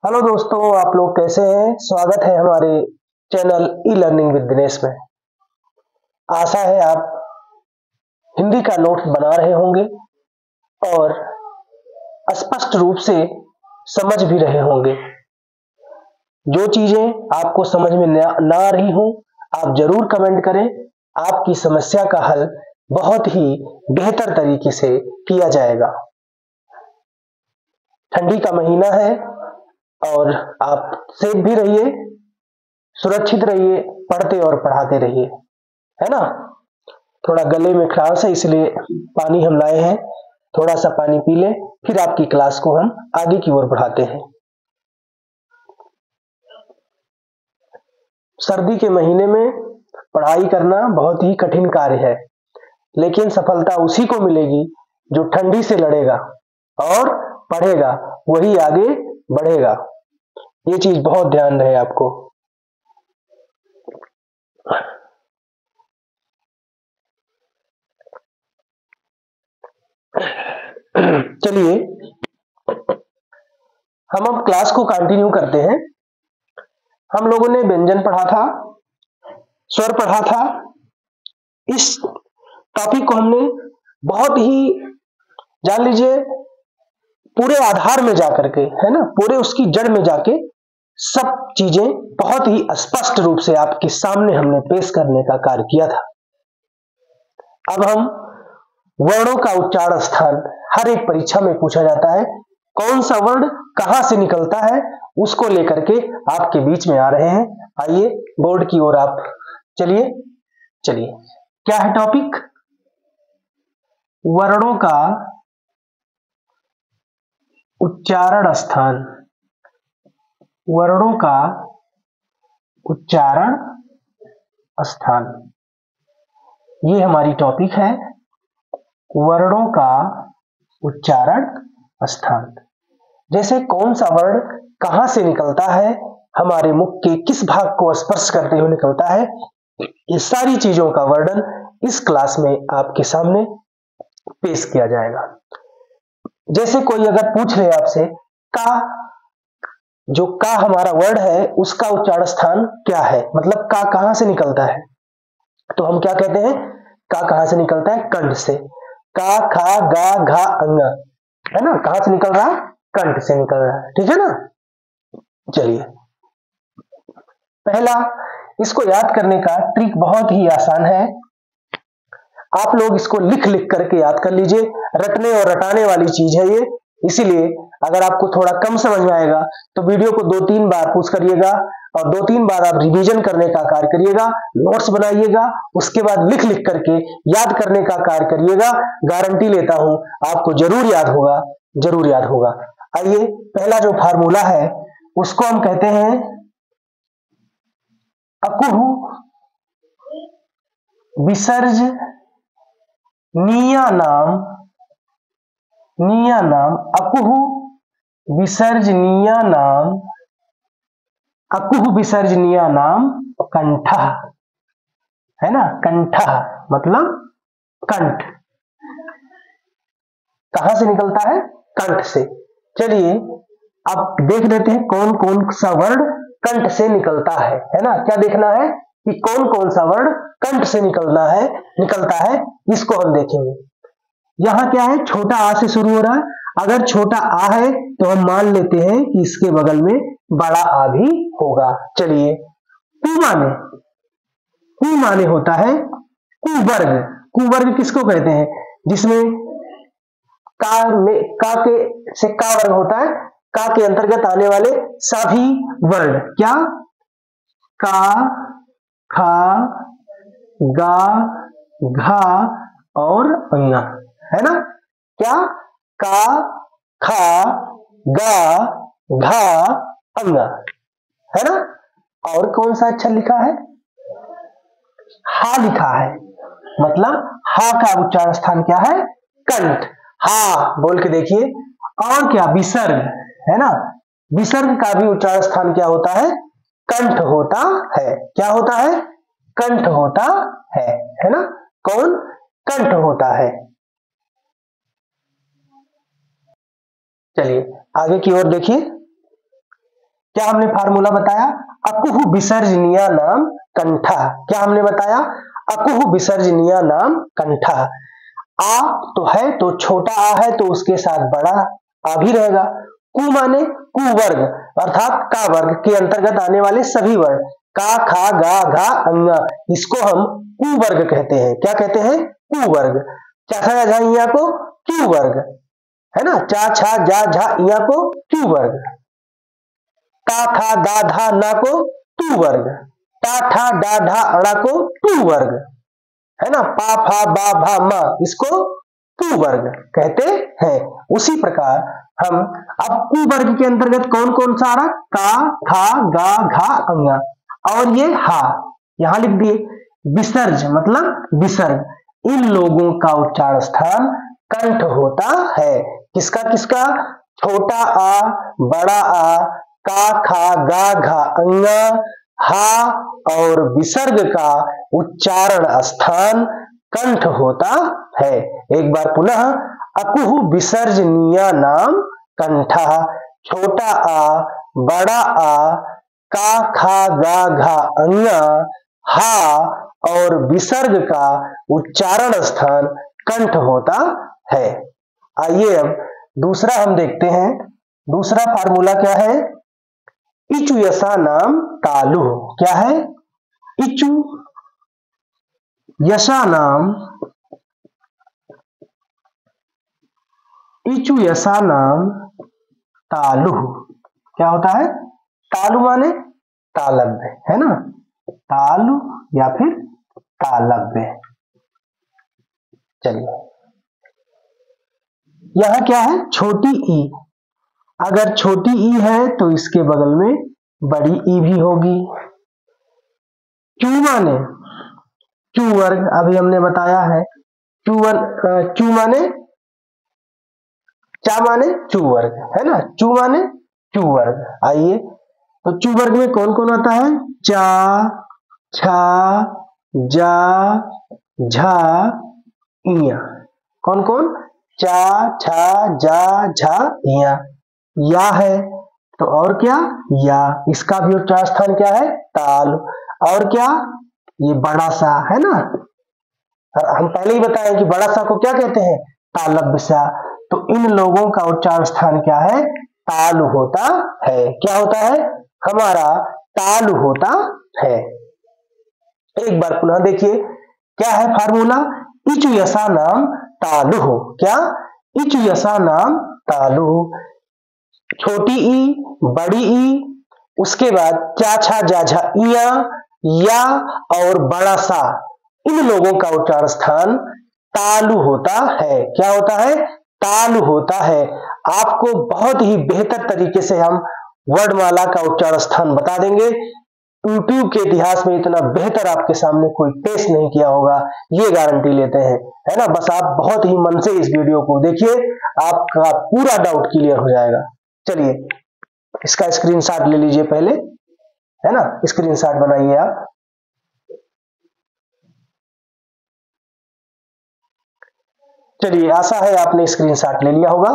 Hello दोस्तों, आप लोग कैसे हैं। स्वागत है हमारे channel e learning with Dinesh में। आशा है आप हिंदी का नोट्स बना रहे होंगे और स्पष्ट रूप से समझ भी रहे होंगे। जो चीजें आपको समझ में ना आ रही हो, आप जरूर कमेंट करें। आपकी समस्या का हल बहुत ही बेहतर तरीके से किया जाएगा। ठंडी का महीना है और आप सेफ भी रहिए, सुरक्षित रहिए, पढ़ते और पढ़ाते रहिए, है ना। थोड़ा गले में खराश है, इसलिए पानी हम लाए हैं। थोड़ा सा पानी पी लें, फिर आपकी क्लास को हम आगे की ओर बढ़ाते हैं। सर्दी के महीने में पढ़ाई करना बहुत ही कठिन कार्य है, लेकिन सफलता उसी को मिलेगी जो ठंडी से लड़ेगा और पढ़ेगा, वही आगे बढ़ेगा। ये चीज बहुत ध्यान रहे आपको। चलिए हम अब क्लास को कंटिन्यू करते हैं। हम लोगों ने व्यंजन पढ़ा था, स्वर पढ़ा था। इस टॉपिक को हमने बहुत ही, जान लीजिए, पूरे आधार में जाकर के, है ना, पूरे उसकी जड़ में जाके सब चीजें बहुत ही स्पष्ट रूप से आपके सामने हमने पेश करने का कार्य किया था। अब हम वर्णों का उच्चारण स्थान हर एक परीक्षा में पूछा जाता है, कौन सा वर्ण कहां से निकलता है, उसको लेकर के आपके बीच में आ रहे हैं। आइए बोर्ड की ओर आप चलिए। क्या है टॉपिक? वर्णों का उच्चारण स्थान। वर्णों का उच्चारण स्थान, ये हमारी टॉपिक है। वर्णों का उच्चारण स्थान, जैसे कौन सा वर्ण कहां से निकलता है, हमारे मुख के किस भाग को स्पर्श करते हुए निकलता है, ये सारी चीजों का वर्णन इस क्लास में आपके सामने पेश किया जाएगा। जैसे कोई अगर पूछ ले आपसे, का, जो का हमारा वर्ड है उसका उच्चारण स्थान क्या है, मतलब का कहां से निकलता है, तो हम क्या कहते हैं, का कहां से निकलता है, कंठ से। का, खा, गा, घा, अंगा, है ना, कहां से निकल रहा है, कंठ से निकल रहा है, ठीक है ना। चलिए, पहला, इसको याद करने का ट्रिक बहुत ही आसान है। आप लोग इसको लिख लिख करके याद कर लीजिए। रटने और रटाने वाली चीज है ये, इसीलिए अगर आपको थोड़ा कम समझ में आएगा तो वीडियो को 2-3 बार पूछ करिएगा और 2-3 बार आप रिवीजन करने का कार्य करिएगा, नोट्स बनाइएगा, उसके बाद लिख लिख करके याद करने का कार्य करिएगा। गारंटी लेता हूं आपको जरूर याद होगा, जरूर याद होगा। आइए, पहला जो फार्मूला है उसको हम कहते हैं अकुह विसर्ज निया नाम, अकुह विसर्जनीय नाम, अकुह विसर्जनीय नाम कंठ, है ना। कंठ मतलब कंठ, कहां से निकलता है, कंठ से। चलिए अब देख लेते हैं कौन कौन सा वर्ण कंठ से निकलता है ना। क्या देखना है कि कौन कौन सा वर्ण कंठ से निकलता है, इसको हम देखेंगे। यहां क्या है, छोटा आ से शुरू हो रहा है। अगर छोटा आ है तो हम मान लेते हैं कि इसके बगल में बड़ा आ भी होगा। चलिए, कु माने होता है कुवर्ग। कुवर्ग किसको कहते हैं, जिसमें का के से का वर्ग होता है, का के अंतर्गत आने वाले सभी वर्ण, क्या, का, खा, गा, घा और अंगा, है ना। क्या, का, खा, गा, घा, अंगा, है ना। और कौन सा अक्षर लिखा है, हा लिखा है, मतलब हा का उच्चारण स्थान क्या है, कंठ। हा बोल के देखिए। और क्या, विसर्ग, है ना। विसर्ग का भी उच्चारण स्थान क्या होता है, कंठ होता है। क्या होता है, कंठ होता है ना। कौन, कंठ होता है। चलिए आगे की ओर देखिए। क्या हमने फार्मूला बताया? अकुह विसर्जनीय नाम कंठा। क्या हमने बताया? अकुह विसर्जनीय नाम कंठा। आ तो है, तो छोटा आ है तो उसके साथ बड़ा आ भी रहेगा। कु माने कुवर्ग अर्थात का वर्ग के अंतर्गत आने वाले सभी वर्ग, का खा गा घा अंगा, इसको हम कुवर्ग कहते हैं। क्या कहते हैं? कुवर्ग। चा छा झा इया को क्यू वर्ग, है ना। चा छा जा झा इया को क्यू वर्ग। ता था दा धा ना को टू वर्ग। टा ठा डा ढा अड़ा को टू वर्ग, है ना। पा फा बा भा मा, इसको टू वर्ग कहते हैं। उसी प्रकार हम अब कु वर्ग के अंतर्गत कौन कौन सा आ रहा? का खा गा घा अंगा, और ये हा यहां लिख दिए। विसर्ज मतलब विसर्ग, इन लोगों का उच्चारण स्थान कंठ होता है। किसका किसका? छोटा आ, बड़ा आ, का खा गा घा अंगा, हा और विसर्ग का उच्चारण स्थान कंठ होता है। एक बार पुनः, अकुह विसर्जनीय नाम कंठा। छोटा आ, बड़ा आ, का खा गा घा अंगा, हा और विसर्ग का उच्चारण स्थान कंठ होता है। आइए अब दूसरा हम देखते हैं। दूसरा फार्मूला क्या है? इचु यसा नाम तालु। क्या है? इचु यसा नाम, इचु यसा नाम तालु। क्या होता है? तालु माने तालव्य, है ना। तालु या फिर तालव्य। चलिए, यह क्या है? छोटी ई। अगर छोटी ई है तो इसके बगल में बड़ी ई भी होगी। चू माने चू वर्ग, अभी हमने बताया है। चू माने चा माने चू वर्ग, है ना। चू माने चू वर्ग। आइए, तो चू वर्ग में कौन कौन आता है? चा छा जा झा इया। कौन कौन? चा छा जा झा इया। या है तो और क्या? या, इसका भी उच्चारण स्थान क्या है? ताल। और क्या? ये बड़ा सा, है ना। हम पहले ही बताए कि बड़ा सा को क्या कहते हैं? तालव्य सा। तो इन लोगों का उच्चारण स्थान क्या है? तालु होता है। क्या होता है? हमारा तालु होता है। एक बार पुनः देखिए, क्या है फार्मूला? इचु यसा नाम तालु। क्या? इचु यसा नाम तालु। छोटी ई, बड़ी ई, उसके बाद चा छा जा झा इया, या और बड़ा सा, इन लोगों का उच्चारण स्थान तालु होता है। क्या होता है? तालु होता है। आपको बहुत ही बेहतर तरीके से हम वर्णमाला का उच्चारण स्थान बता देंगे। यूट्यूब के इतिहास में इतना बेहतर आपके सामने कोई टेस्ट नहीं किया होगा, ये गारंटी लेते हैं, है ना। बस आप बहुत ही मन से इस वीडियो को देखिए, आपका पूरा डाउट क्लियर हो जाएगा। चलिए, इसका स्क्रीनशॉट ले लीजिए पहले, है ना। स्क्रीनशॉट बनाइए आप। चलिए, आशा है आपने स्क्रीनशॉट ले लिया होगा।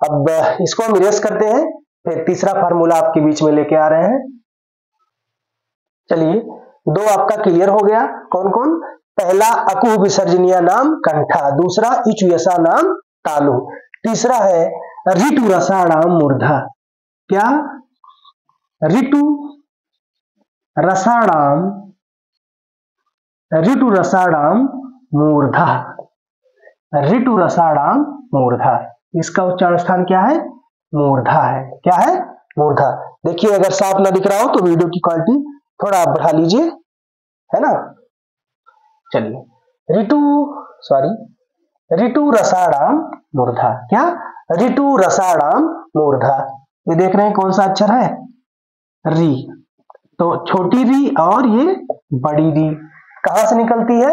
अब इसको हम इरेज करते हैं, फिर तीसरा फार्मूला आपके बीच में लेके आ रहे हैं। चलिए, दो आपका क्लियर हो गया। कौन कौन? पहला अकुह विसर्जनीय नाम कंठा, दूसरा इचु यसा नाम तालु, तीसरा है ऋतु रसाणाम मूर्धा। क्या? ऋतु रसाणाम, ऋतु रसाणाम मूर्धा। ऋतु रसाणाम मूर्धा, इसका उच्चारण स्थान क्या है? मूर्धा है। क्या है? मूर्धा। देखिए, अगर साफ ना दिख रहा हो तो वीडियो की क्वालिटी थोड़ा आप बढ़ा लीजिए, है ना। चलिए, ऋतु रसाणाम मूर्धा। क्या? ऋतु रसाणाम मूर्धा। ये देख रहे हैं कौन सा अक्षर है? री। तो छोटी री और ये बड़ी री कहां से निकलती है?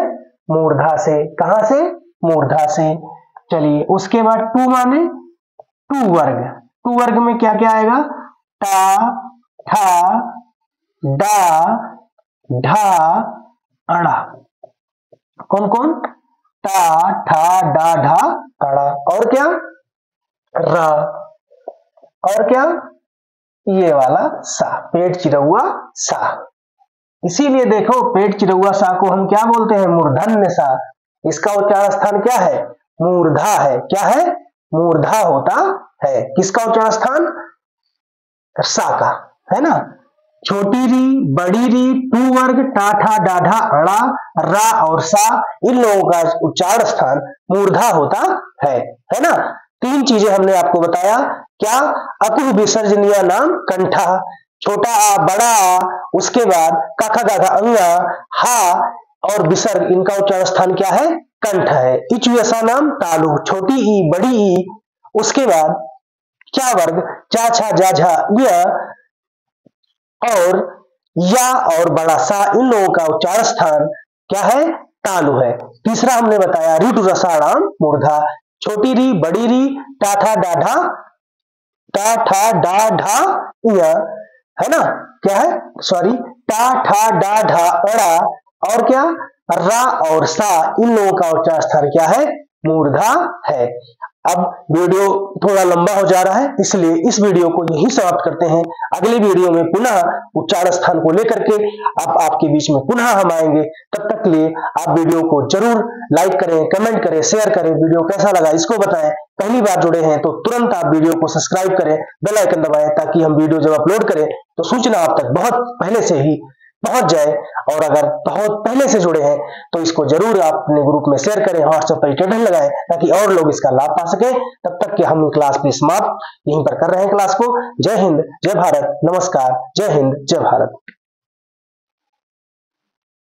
मूर्धा से। कहां से? मूर्धा से। चलिए, उसके बाद टू माने टू वर्ग। टू वर्ग में क्या क्या आएगा? टा ठा डा ढा अड़ा। कौन कौन? टा ठा डा ढा अड़ा। और क्या? रा। और क्या? ये वाला सा, पेट चिरौआ सा। इसीलिए देखो पेट चिरौआ सा को हम क्या बोलते हैं, मूर्धन्य सा। इसका उच्चारण स्थान क्या है, मूर्धा है। क्या है, मूर्धा होता है। किसका उच्चारण स्थान, सा का, है ना। छोटी री, बड़ी री, टू वर्ग, टाठा, डाढ़ा, अड़ा, रा और सा, इन लोगों का उच्चारण स्थान मूर्धा होता है ना। तीन चीजें हमने आपको बताया। क्या, अकुह विसर्जनीय नाम कंठा, छोटा आ, बड़ा आ, उसके बाद काखा गाघा अंगा, हा और विसर्ग, इनका उच्चारण स्थान क्या है, कंठ है। इच व्यसा नाम तालु, छोटी ई, बड़ी ई, उसके बाद क्या वर्ग, चा छा जा झा य और या और बड़ा सा, इन लोगों का उच्चारण स्थान क्या है, तालु है। तीसरा हमने बताया ऋतु रसाणाम मूर्धा, छोटी री, बड़ी री, टाठा डाढ़ा, टाठा डाढ़ा य, है ना। क्या है, सॉरी, टाठा डाढ़ा अड़ा और क्या, रा और सा, इन लोगों का उच्चारण स्थान क्या है, मूर्धा है। अब वीडियो थोड़ा लंबा हो जा रहा है, इसलिए इस वीडियो को यही समाप्त करते हैं। अगले वीडियो में पुनः उच्चारण स्थान को लेकर के अब आपके बीच में पुनः हम आएंगे। तब तक के लिए आप वीडियो को जरूर लाइक करें, कमेंट करें, शेयर करें। वीडियो कैसा लगा इसको बताएं। पहली बार जुड़े हैं तो तुरंत आप वीडियो को सब्सक्राइब करें, बेल आइकन दबाएं, ताकि हम वीडियो जब अपलोड करें तो सूचना आप तक बहुत पहले से ही पहुंच जाए। और अगर बहुत पहले से जुड़े हैं तो इसको जरूर आप अपने ग्रुप में शेयर करें, व्हाट्सएप पर स्टेटस लगाएं, ताकि और लोग इसका लाभ पा सके। तब तक कि हम क्लास की समाप्त यहीं पर कर रहे हैं क्लास को। जय हिंद, जय भारत, नमस्कार, जय हिंद, जय भारत।